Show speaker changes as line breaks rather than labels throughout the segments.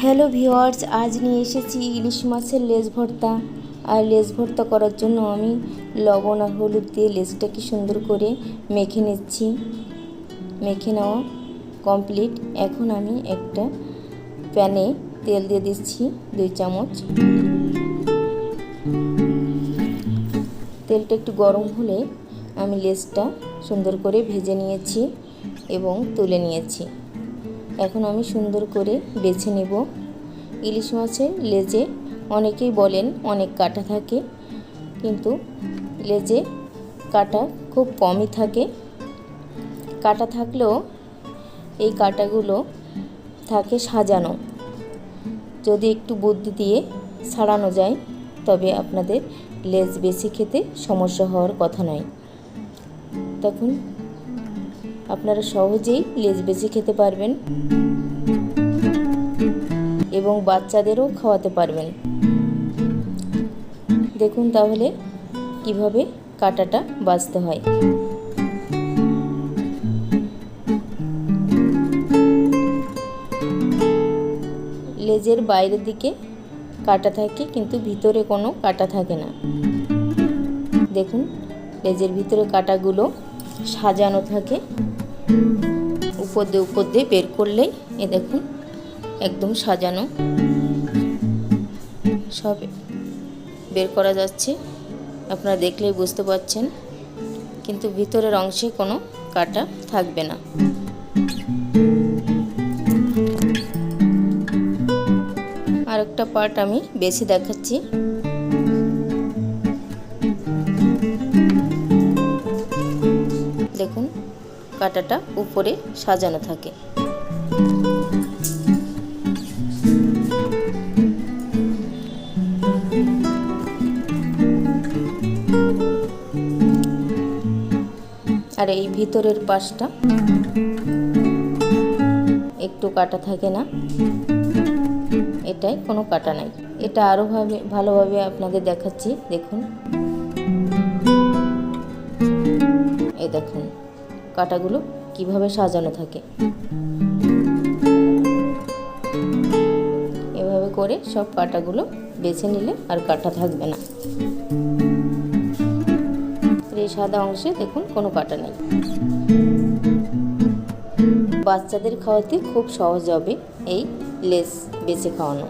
Hello viewers, আজ নিয়ে এসেছি ইলিশ মাছের লেজ ভর্তা। আর লেজ ভর্তা করার জন্য আমি লবণ আর হলুদ দিয়ে লেজটাকে সুন্দর করে মেখে নিচ্ছি। মেখে নেওয়া কমপ্লিট। এখন আমি একটা প্যানে তেল দিয়ে দিচ্ছি 2 চামচ। তেলটা একটু গরম হলে আমি লেজটা সুন্দর করে ভেজে নিয়েছি এবং তুলে নিয়েছি। এখন আমি সুন্দর করে বেছে নেব। ইলিশ মাছের লেজে অনেকেই বলেন অনেক কাঁটা থাকে, কিন্তু লেজে কাঁটা খুব কমই থাকে। কাঁটা থাকলেও এই কাঁটাগুলো থাকে সাজানো। যদি একটু বুদ্ধি দিয়ে ছাড়ানো যায় তবে আপনাদের লেজ বেশি খেতে সমস্যা হওয়ার কথা নয়। তখন আপনারা সহজেই লেজ বেছে খেতে পারবেন এবং বাচ্চাদেরও খাওয়াতে পারবেন। দেখুন তাহলে কিভাবে কাঁটাটা বাছতে হয়। লেজের বাইরের দিকে কাঁটা থাকে, কিন্তু ভিতরে কোনো কাঁটা থাকে না। দেখুন লেজের ভিতরে কাঁটাগুলো সাজানো থাকে। উপর দিয়ে বের করলেই দেখুন একদম সাজানো সব বের করা যাচ্ছে। আপনারা দেখলেই বুঝতে পারছেন, কিন্তু ভিতরের অংশে কোনো কাঁটা থাকবে না। আরেকটা পার্ট আমি বেশি দেখাচ্ছি। দেখুন কাঁটাটা উপরে সাজানো থাকে। আর এই ভিতরের পাশটা একটু কাটা থাকে না, এটাই কোনো কাটা নাই। এটা আরও ভালোভাবে আপনাদের দেখাচ্ছি। দেখুন এই দেখুন কাটাগুলো কিভাবে সাজানো থাকে। এভাবে করে সব কাটাগুলো বেছে নিলে আর কাটা থাকবে না। এই সাদা অংশে দেখুন কোনো কাটা নেই। বাচ্চাদের খাওয়াতে খুব সহজ হবে এই লেজ বেছে খাওয়ানো।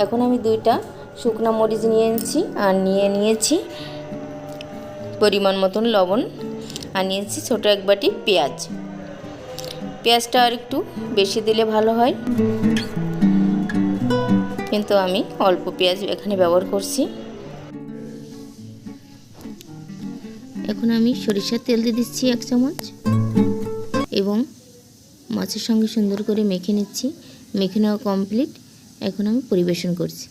এখন আমি 2টা শুকনা মরিচ নিয়েছি আর নিয়েছি পরিমাণ মতন লবণ, আর নিয়েছি ছোটো 1 বাটি পেঁয়াজ। পেঁয়াজটা আর একটু বেশি দিলে ভালো হয়, কিন্তু আমি অল্প পেঁয়াজ এখানে ব্যবহার করছি। এখন আমি সরিষার তেল দিয়ে দিচ্ছি 1 চামচ এবং মাছের সঙ্গে সুন্দর করে মেখে নিচ্ছি। মেখে নেওয়া কমপ্লিট। এখন আমি পরিবেশন করছি।